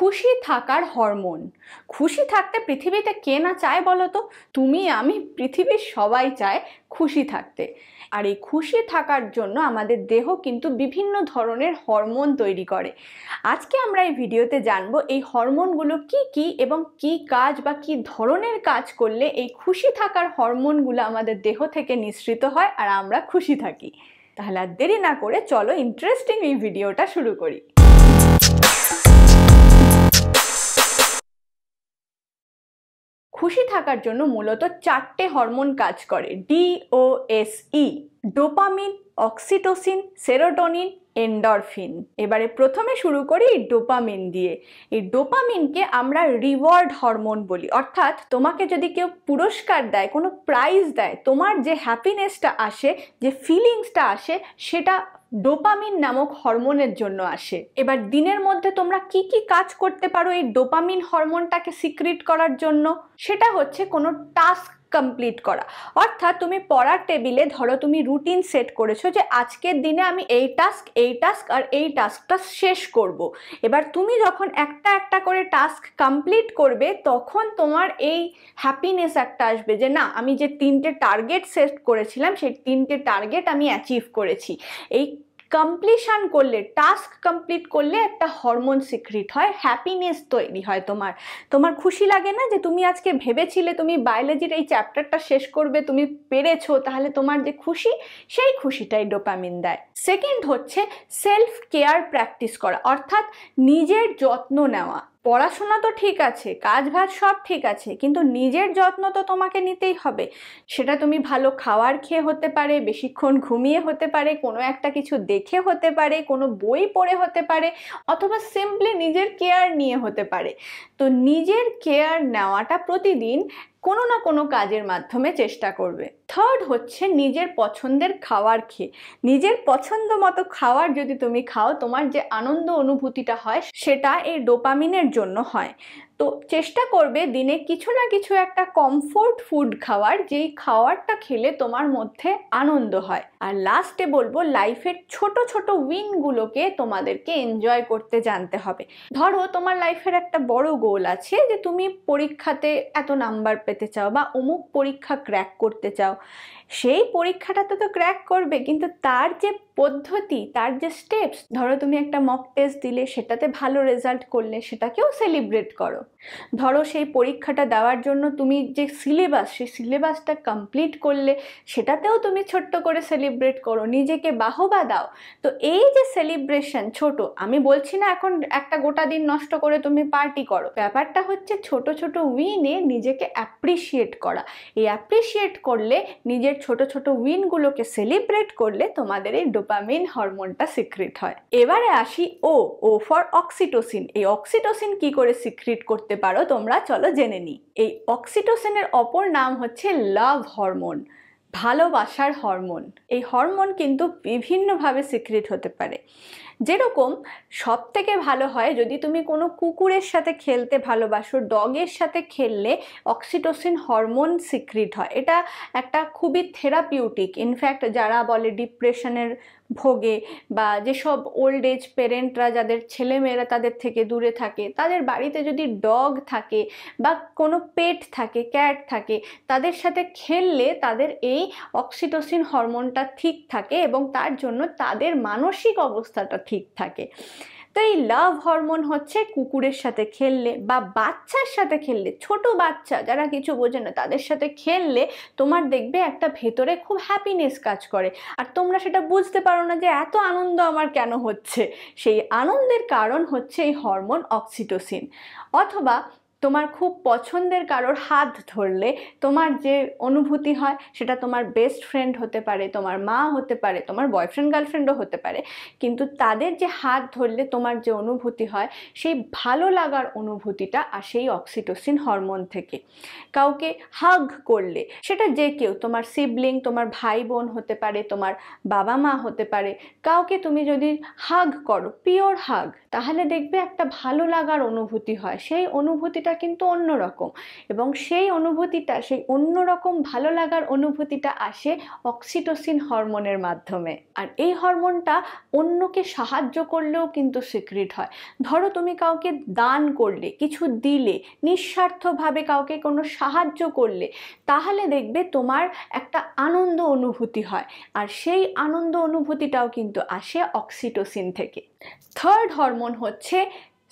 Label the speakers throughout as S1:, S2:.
S1: খুশি থাকার হরমোন। খুশি থাকতে পৃথিবীতে কে না চায় বলো তো? তুমি, আমি, পৃথিবীর সবাই চায় খুশি থাকতে। আর এই খুশি থাকার জন্য আমাদের দেহ কিন্তু বিভিন্ন ধরনের হরমোন তৈরি করে। আজকে আমরা এই ভিডিওতে জানবো এই হরমোনগুলো কি কি এবং কি কাজ বা কি ধরনের কাজ করলে এই খুশি থাকার হরমোনগুলো আমাদের দেহ থেকে নিঃসৃত হয় আর আমরা খুশি থাকি। তাহলে আর দেরি না করে চলো ইন্টারেস্টিং এই ভিডিওটা শুরু করি। খুশি থাকার জন্য মূলত চারটে হরমোন কাজ করে, DOSE: dopamine, oxytocin, serotonin, endorphin. এবারে প্রথমে শুরু করি ডোপামিন দিয়ে। এই ডোপামিনকে আমরা রিওয়ার্ড হরমোন বলি, অর্থাৎ তোমাকে যদি কেউ পুরস্কার দেয়, কোনো প্রাইজ দেয়, তোমার যে হ্যাপিনেসটা আসে, যে ফিলিংসটা আসে, সেটা ডোপামিন নামক হরমোনের জন্য আসে। এবার দিনের মধ্যে তোমরা কি কি কাজ করতে পারো এই ডোপামিন হরমোনটাকে সিক্রিট করার জন্য? সেটা হচ্ছে কোনো টাস্ক কমপ্লিট করা। অর্থাৎ তুমি পড়ার টেবিলে ধরো তুমি রুটিন সেট করেছো যে আজকের দিনে আমি এই টাস্ক আর এই টাস্কটা শেষ করব। এবার তুমি যখন একটা একটা করে টাস্ক কমপ্লিট করবে তখন তোমার এই হ্যাপিনেস একটা আসবে যে না, আমি যে 3টে টার্গেট সেট করেছিলাম সেই 3টে টার্গেট আমি অ্যাচিভ করেছি। এই কমপ্লিশন করলে, টাস্ক কমপ্লিট করলে একটা হরমোন সিক্রিট হয়, হ্যাপিনেস তৈরি হয়। তোমার খুশি লাগে না যে তুমি আজকে ভেবেছিলে তুমি বায়োলজির এই চ্যাপ্টারটা শেষ করবে, তুমি পেরেছো, তাহলে তোমার যে খুশি, সেই খুশিটাই ডোপামিন দেয়। সেকেন্ড হচ্ছে সেলফ কেয়ার প্র্যাকটিস করা, অর্থাৎ নিজের যত্ন নেওয়া। পড়াশোনা তো ঠিক আছে, কাজ বাজ সব ঠিক আছে, কিন্তু নিজের যত্ন তো তোমাকে নিতেই হবে। সেটা তুমি ভালো খাবার খেয়ে হতে পারে, বেশিক্ষণ ঘুমিয়ে হতে পারে, কোনো একটা কিছু দেখে হতে পারে, কোনো বই পড়ে হতে পারে, অথবা সিম্পলি নিজের কেয়ার নিয়ে হতে পারে। তো নিজের কেয়ার নেওয়াটা প্রতিদিন কোনো না কোনো কাজের মাধ্যমে চেষ্টা করবে। থার্ড হচ্ছে নিজের পছন্দের খাবার খেয়ে, নিজের পছন্দ মতো খাবার যদি তুমি খাও, তোমার যে আনন্দ অনুভূতিটা হয় সেটা এই ডোপামিনের জন্য হয়। তো চেষ্টা করবে দিনে কিছু না কিছু একটা কমফোর্ট ফুড খাওয়ার, যেই খাবারটা খেলে তোমার মধ্যে আনন্দ হয়। আর লাস্টে বলবো লাইফের ছোট ছোট উইনগুলোকে তোমাদেরকে এনজয় করতে জানতে হবে। ধরো তোমার লাইফের একটা বড় গোল আছে যে তুমি পরীক্ষাতে এত নাম্বার পেতে চাও বা অমুক পরীক্ষা ক্র্যাক করতে চাও। সেই পরীক্ষাটাতে তো ক্র্যাক করবে, কিন্তু তার যে পদ্ধতি, তার যে স্টেপস, ধরো তুমি একটা মক টেস্ট দিলে, সেটাতে ভালো রেজাল্ট করলে সেটাকেও সেলিব্রেট করো। ধরো সেই পরীক্ষাটা দেওয়ার জন্য তুমি যে সিলেবাস, সেই সিলেবাসটা কমপ্লিট করলে সেটাতেও তুমি ছোট্ট করে সেলিব্রেট করো, নিজেকে বাহবা দাও। তো এই যে সেলিব্রেশন ছোট, আমি বলছি না এখন একটা গোটা দিন নষ্ট করে তুমি পার্টি করো, ব্যাপারটা হচ্ছে ছোট ছোট উইনে নিজেকে অ্যাপ্রিসিয়েট করা। এই অ্যাপ্রিসিয়েট করলে, নিজের ছোট ছোট উইনগুলোকে সেলিব্রেট করলে তোমাদের এই ডোপামিন হরমোনটা সিক্রিট হয়। এবারে আসি ও ফর অক্সিটোসিন। এই অক্সিটোসিন কি করে সিক্রিট করতে পারো তোমরা চলো জেনে নিই। এই অক্সিটোসিনের অপর নাম হচ্ছে লাভ হরমোন, ভালোবাসার হরমোন। এই হরমোন কিন্তু বিভিন্নভাবে সিক্রিট হতে পারে। যেরকম সব থেকে ভালো হয় যদি তুমি কোনো কুকুরের সাথে খেলতে ভালোবাসো, ডগের সাথে খেললে অক্সিটোসিন হরমোন সিক্রিট হয়। এটা একটা খুবই থেরাপিউটিক। ইনফ্যাক্ট যারা বলে ডিপ্রেশনের ভোগে বা যেসব ওল্ড এজ পেরেন্টরা যাদের ছেলেমেয়েরা তাদের থেকে দূরে থাকে, তাদের বাড়িতে যদি ডগ থাকে বা কোনো পেট থাকে, ক্যাট থাকে, তাদের সাথে খেললে তাদের এই অক্সিটোসিন হরমোনটা ঠিক থাকে এবং তার জন্য তাদের মানসিক অবস্থাটা ঠিক থাকে। তো এই লাভ হরমোন হচ্ছে কুকুরের সাথে খেললে বা বাচ্চার সাথে খেললে, ছোট বাচ্চা যারা কিছু বোঝে না তাদের সাথে খেললে তোমার দেখবে একটা ভেতরে খুব হ্যাপিনেস কাজ করে, আর তোমরা সেটা বুঝতে পারো না যে এত আনন্দ আমার কেন হচ্ছে। সেই আনন্দের কারণ হচ্ছে এই হরমোন অক্সিটোসিন। অথবা তোমার খুব পছন্দের কারোর হাত ধরলে তোমার যে অনুভূতি হয় সেটা তোমার বেস্ট ফ্রেন্ড হতে পারে, তোমার মা হতে পারে, তোমার বয়ফ্রেন্ড গার্লফ্রেন্ডও হতে পারে, কিন্তু তাদের যে হাত ধরলে তোমার যে অনুভূতি হয়, সেই ভালো লাগার অনুভূতিটা আসে এই অক্সিটোসিন হরমোন থেকে। কাউকে হাগ করলে, সেটা যে কেউ, তোমার সিবলিং, তোমার ভাই বোন হতে পারে, তোমার বাবা মা হতে পারে, কাউকে তুমি যদি হাগ করো, পিওর হাগ, তাহলে দেখবে একটা ভালো লাগার অনুভূতি হয়। সেই অনুভূতিটা অনুভূতিটা কিন্তু অন্যরকম, এবং সেই অনুভূতিটা, সেই অন্যরকম ভালো লাগার অনুভূতিটা আসে অক্সিটোসিন হরমোনের মাধ্যমে। আর এই হরমোনটা অন্যকে সাহায্য করলেও কিন্তু সিক্রিট হয়। ধরো তুমি কাউকে দান করলে, কিছু দিলে, নিঃস্বার্থভাবে কাউকে কোনো সাহায্য করলে, তাহলে দেখবে তোমার একটা আনন্দ অনুভূতি হয়, আর সেই আনন্দ অনুভূতিটাও কিন্তু আসে অক্সিটোসিন থেকে। থার্ড হরমোন হচ্ছে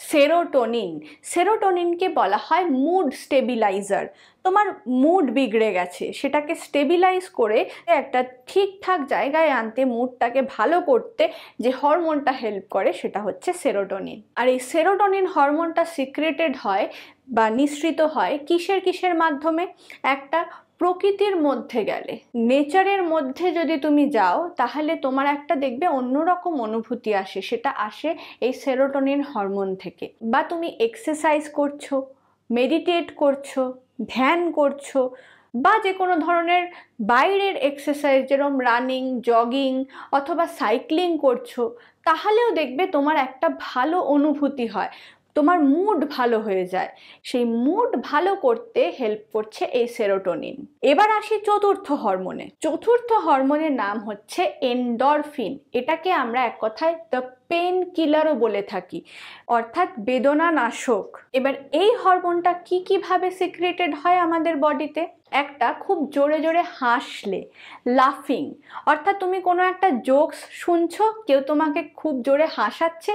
S1: সেরোটোনিন। সেরোটোনিনকে বলা হয় মুড স্টেবিলাইজার। তোমার মুড বিগড়ে গেছে, সেটাকে স্টেবিলাইজ করে একটা ঠিকঠাক জায়গায় আনতে, মুডটাকে ভালো করতে যে হরমোনটা হেল্প করে সেটা হচ্ছে সেরোটোনিন। আর এই সেরোটোনিন হরমোনটা সিক্রেটেড হয় বা নিঃসৃত হয় কিসের মাধ্যমে? একটা প্রকৃতির মধ্যে গেলে, নেচারের মধ্যে যদি তুমি যাও, তাহলে তোমার একটা দেখবে অন্যরকম অনুভূতি আসে, সেটা আসে এই সেরোটোনিন হরমোন থেকে। বা তুমি এক্সারসাইজ করছো, মেডিটেট করছো, ধ্যান করছো, বা যে কোনো ধরনের বাইরের এক্সারসাইজ যেরকম রানিং, জগিং অথবা সাইক্লিং করছো, তাহলেও দেখবে তোমার একটা ভালো অনুভূতি হয়, তোমার মুড ভালো হয়ে যায়। সেই মুড ভালো করতে হেল্প করছে এই সেরোটোনিন। এবার আসি চতুর্থ হরমোনে। চতুর্থ হরমোনের নাম হচ্ছে এন্ডরফিন। এটাকে আমরা এক কথায় দ্য পেন কিলারও বলে থাকি, অর্থাৎ বেদনা নাশক। এবার এই হরমোনটা কিভাবে সিক্রেটেড হয় আমাদের বডিতে? একটা খুব জোরে জোরে হাসলে, লাফিং, অর্থাৎ তুমি কোনো একটা জোকস শুনছো, কেউ তোমাকে খুব জোরে হাসাচ্ছে,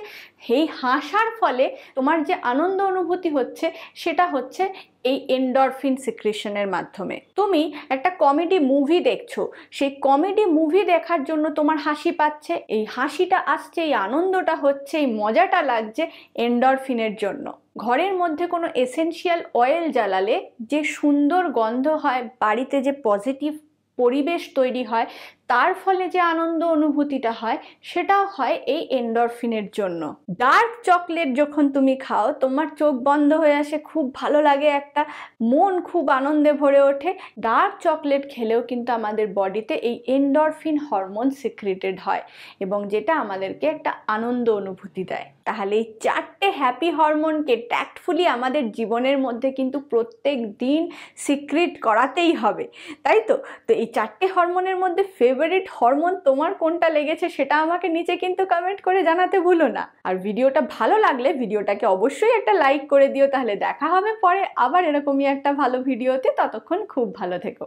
S1: এই হাসার ফলে তোমার যে আনন্দ অনুভূতি হচ্ছে সেটা হচ্ছে এই এন্ডরফিন সিক্রেশনের মাধ্যমে। তুমি একটা কমেডি মুভি দেখছো, সেই কমেডি মুভি দেখার জন্য তোমার হাসি পাচ্ছে, এই হাসিটা আসছে, এই আনন্দটা হচ্ছে, এই মজাটা লাগছে এন্ডরফিনের জন্য। ঘরের মধ্যে কোনো এসেনশিয়াল অয়েল জ্বালালে যে সুন্দর গন্ধ হয়, বাড়িতে যে পজিটিভ পরিবেশ তৈরি হয়, তার ফলে যে আনন্দ অনুভূতিটা হয়, সেটাও হয় এই এন্ডরফিনের জন্য। ডার্ক চকলেট যখন তুমি খাও, তোমার চোখ বন্ধ হয়ে আসে, খুব ভালো লাগে, একটা মন খুব আনন্দে ভরে ওঠে। ডার্ক চকলেট খেলেও কিন্তু আমাদের বডিতে এই এন্ডরফিন হরমোন সিক্রেটেড হয়, এবং যেটা আমাদেরকে একটা আনন্দ অনুভূতি দেয়। তাহলে এই চারটে হ্যাপি হরমোনকে ট্যাক্টফুলি আমাদের জীবনের মধ্যে কিন্তু প্রত্যেক দিন সিক্রেট করাতেই হবে, তাই তো? তো এই চারটে হরমোনের মধ্যে ফেভারিট হরমোন তোমার কোনটা লেগেছে সেটা আমাকে নিচে কিন্তু কমেন্ট করে জানাতে ভুলো না। আর ভিডিওটা ভালো লাগলে ভিডিওটাকে অবশ্যই একটা লাইক করে দিও। তাহলে দেখা হবে পরে আবার এরকমই একটা ভালো ভিডিওতে। ততক্ষণ খুব ভালো থেকো।